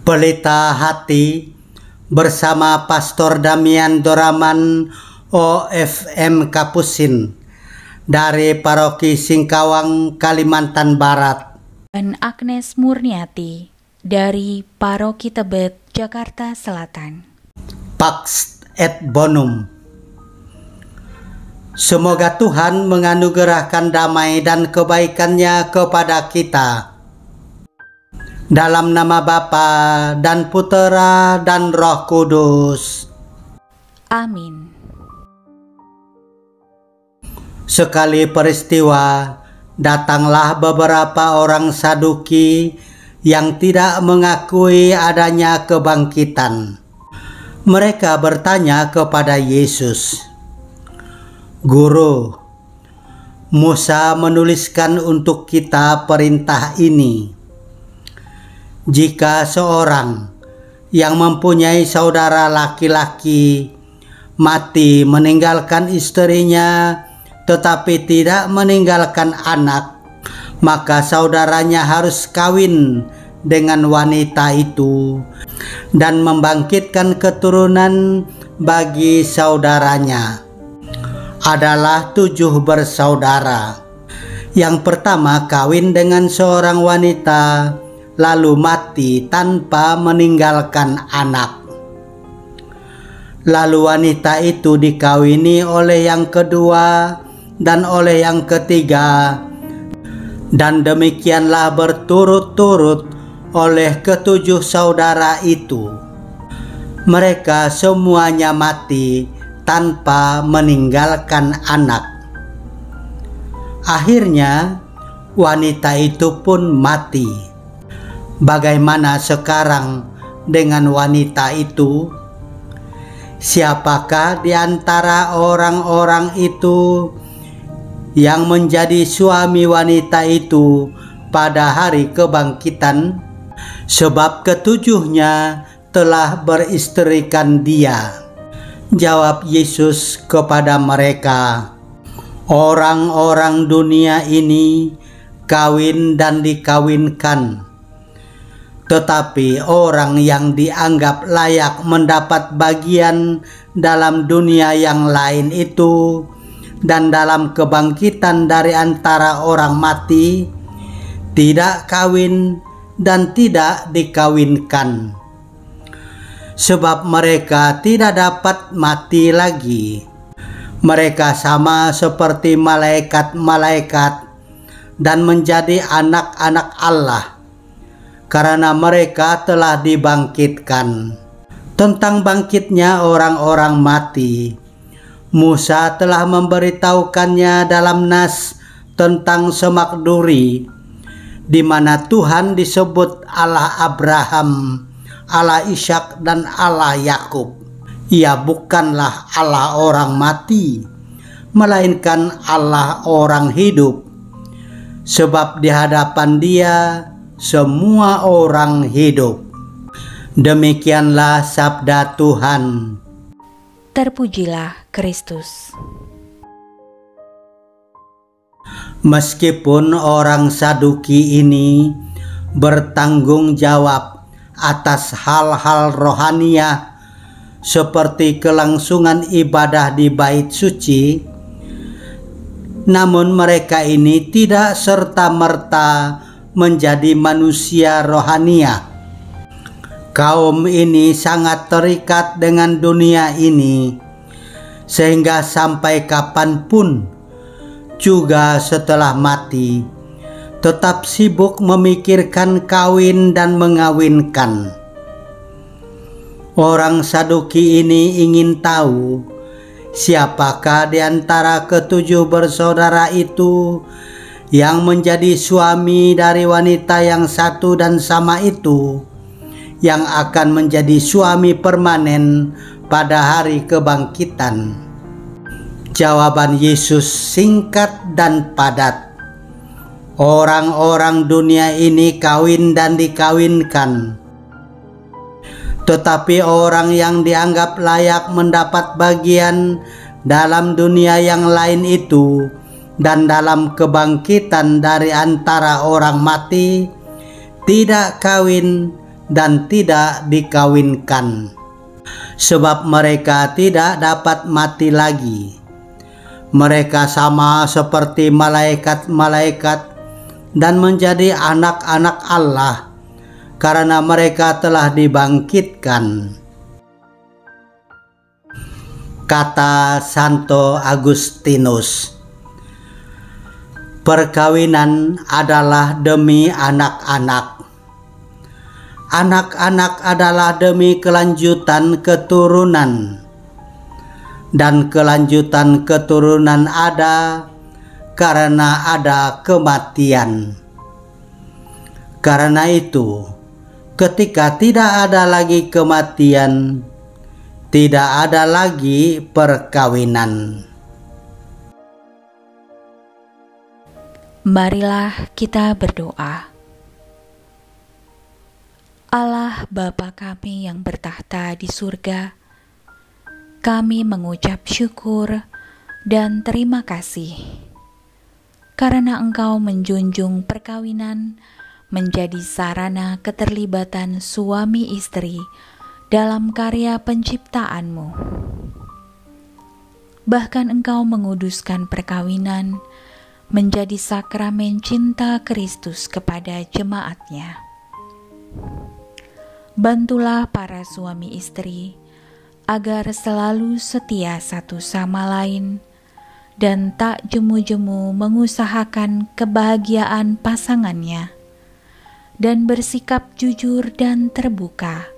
Pelita Hati bersama Pastor Damian Doraman OFM Kapusin dari Paroki Singkawang, Kalimantan Barat. Dan Agnes Murniati dari Paroki Tebet, Jakarta Selatan. Pax et Bonum. Semoga Tuhan menganugerahkan damai dan kebaikan-Nya kepada kita. Dalam nama Bapa dan Putera dan Roh Kudus. Amin. Sekali peristiwa, datanglah beberapa orang Saduki yang tidak mengakui adanya kebangkitan. Mereka bertanya kepada Yesus, "Guru, Musa menuliskan untuk kita perintah ini. Jika seorang yang mempunyai saudara laki-laki mati meninggalkan istrinya tetapi tidak meninggalkan anak, maka saudaranya harus kawin dengan wanita itu dan membangkitkan keturunan bagi saudaranya. Adalah 7 bersaudara. Yang pertama kawin dengan seorang wanita, lalu mati tanpa meninggalkan anak. Lalu wanita itu dikawini oleh yang kedua dan oleh yang ketiga, dan demikianlah berturut-turut oleh ke-7 saudara itu. Mereka semuanya mati tanpa meninggalkan anak. Akhirnya wanita itu pun mati. Bagaimana sekarang dengan wanita itu? Siapakah di antara orang-orang itu yang menjadi suami wanita itu pada hari kebangkitan? Sebab ke-7-nya telah beristrikan dia. Jawab Yesus kepada mereka, "Orang-orang dunia ini kawin dan dikawinkan. Tetapi orang yang dianggap layak mendapat bagian dalam dunia yang lain itu dan dalam kebangkitan dari antara orang mati, tidak kawin dan tidak dikawinkan. Sebab mereka tidak dapat mati lagi. Mereka sama seperti malaikat-malaikat dan menjadi anak-anak Allah, karena mereka telah dibangkitkan." Tentang bangkitnya orang-orang mati, Musa telah memberitahukannya dalam Nas tentang Semak Duri, di mana Tuhan disebut Allah Abraham, Allah Ishak dan Allah Yakub. Ia bukanlah Allah orang mati, melainkan Allah orang hidup, sebab di hadapan Dia semua orang hidup. Demikianlah sabda Tuhan. Terpujilah Kristus. Meskipun orang Saduki ini bertanggung jawab atas hal-hal rohaniah seperti kelangsungan ibadah di bait suci, namun mereka ini tidak serta-merta menjadi manusia rohaniah. Kaum ini sangat terikat dengan dunia ini, sehingga sampai kapanpun, juga setelah mati, tetap sibuk memikirkan kawin dan mengawinkan. Orang Saduki ini ingin tahu siapakah di antara ke-7 bersaudara itu yang menjadi suami dari wanita yang satu dan sama itu, yang akan menjadi suami permanen pada hari kebangkitan. Jawaban Yesus singkat dan padat. Orang-orang dunia ini kawin dan dikawinkan, tetapi orang yang dianggap layak mendapat bagian dalam dunia yang lain itu dan dalam kebangkitan dari antara orang mati tidak kawin dan tidak dikawinkan, sebab mereka tidak dapat mati lagi. Mereka sama seperti malaikat-malaikat dan menjadi anak-anak Allah, karena mereka telah dibangkitkan. Kata Santo Agustinus, perkawinan adalah demi anak-anak. Anak-anak adalah demi kelanjutan keturunan. Dan kelanjutan keturunan ada karena ada kematian. Karena itu, ketika tidak ada lagi kematian, tidak ada lagi perkawinan. Marilah kita berdoa. Allah Bapa kami yang bertahta di surga, kami mengucap syukur dan terima kasih karena Engkau menjunjung perkawinan menjadi sarana keterlibatan suami istri dalam karya penciptaan-Mu. Bahkan Engkau menguduskan perkawinan menjadi sakramen cinta Kristus kepada jemaat-Nya. Bantulah para suami istri agar selalu setia satu sama lain dan tak jemu-jemu mengusahakan kebahagiaan pasangannya dan bersikap jujur dan terbuka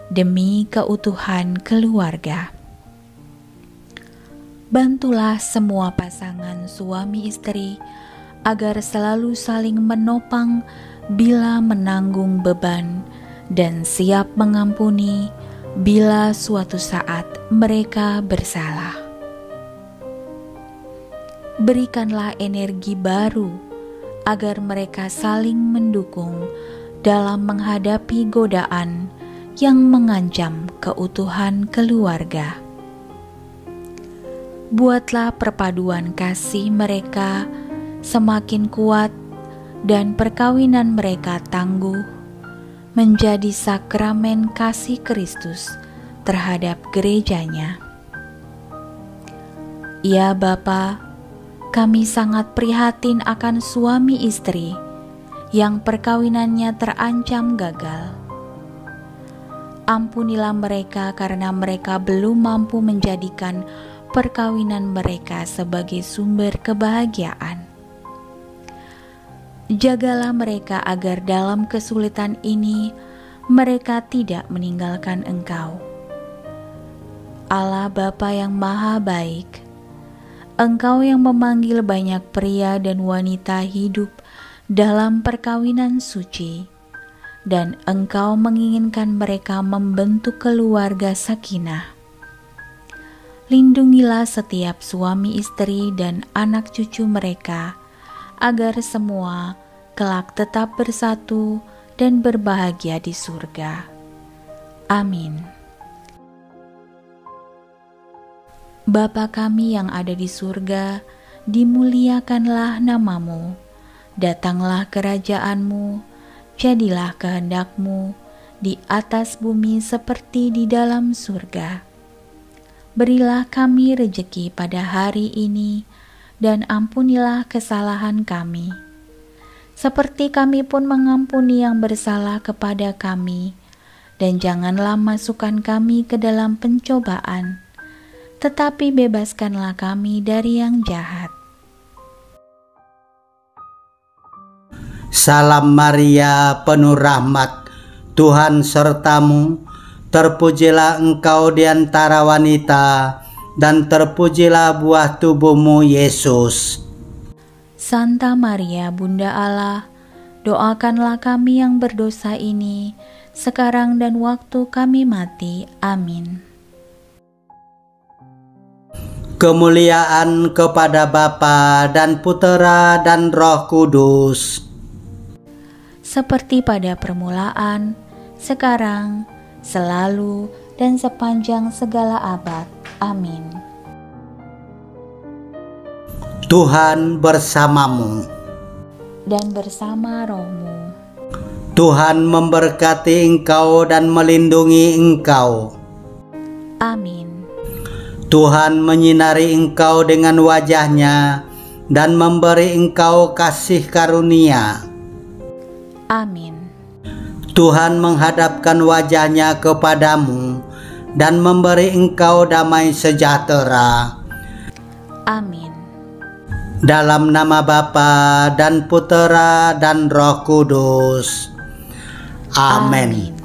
demi keutuhan keluarga. Bantulah semua pasangan suami istri agar selalu saling menopang bila menanggung beban dan siap mengampuni bila suatu saat mereka bersalah. Berikanlah energi baru agar mereka saling mendukung dalam menghadapi godaan yang mengancam keutuhan keluarga. Buatlah perpaduan kasih mereka semakin kuat dan perkawinan mereka tangguh menjadi sakramen kasih Kristus terhadap gerejanya. Ya Bapa, kami sangat prihatin akan suami istri yang perkawinannya terancam gagal. Ampunilah mereka karena mereka belum mampu menjadikan perkawinan mereka sebagai sumber kebahagiaan. Jagalah mereka agar dalam kesulitan ini mereka tidak meninggalkan Engkau. Allah Bapa yang Maha Baik, Engkau yang memanggil banyak pria dan wanita hidup dalam perkawinan suci, dan Engkau menginginkan mereka membentuk keluarga sakinah. Lindungilah setiap suami istri dan anak cucu mereka, agar semua kelak tetap bersatu dan berbahagia di surga. Amin. Bapa kami yang ada di surga, dimuliakanlah nama-Mu. Datanglah kerajaan-Mu, jadilah kehendak-Mu di atas bumi seperti di dalam surga. Berilah kami rejeki pada hari ini, dan ampunilah kesalahan kami, seperti kami pun mengampuni yang bersalah kepada kami. Dan janganlah masukkan kami ke dalam pencobaan, tetapi bebaskanlah kami dari yang jahat. Salam Maria, penuh rahmat, Tuhan sertamu. Terpujilah engkau di antara wanita, dan terpujilah buah tubuhmu, Yesus. Santa Maria, Bunda Allah, doakanlah kami yang berdosa ini, sekarang dan waktu kami mati. Amin. Kemuliaan kepada Bapa dan Putera dan Roh Kudus, seperti pada permulaan, sekarang, selalu, dan sepanjang segala abad. Amin. Tuhan bersamamu dan bersama rohmu. Tuhan memberkati engkau dan melindungi engkau. Amin. Tuhan menyinari engkau dengan wajah-Nya dan memberi engkau kasih karunia. Amin. Tuhan menghadapkan wajah-Nya kepadamu dan memberi engkau damai sejahtera. Amin. Dalam nama Bapa dan Putera dan Roh Kudus. Amin.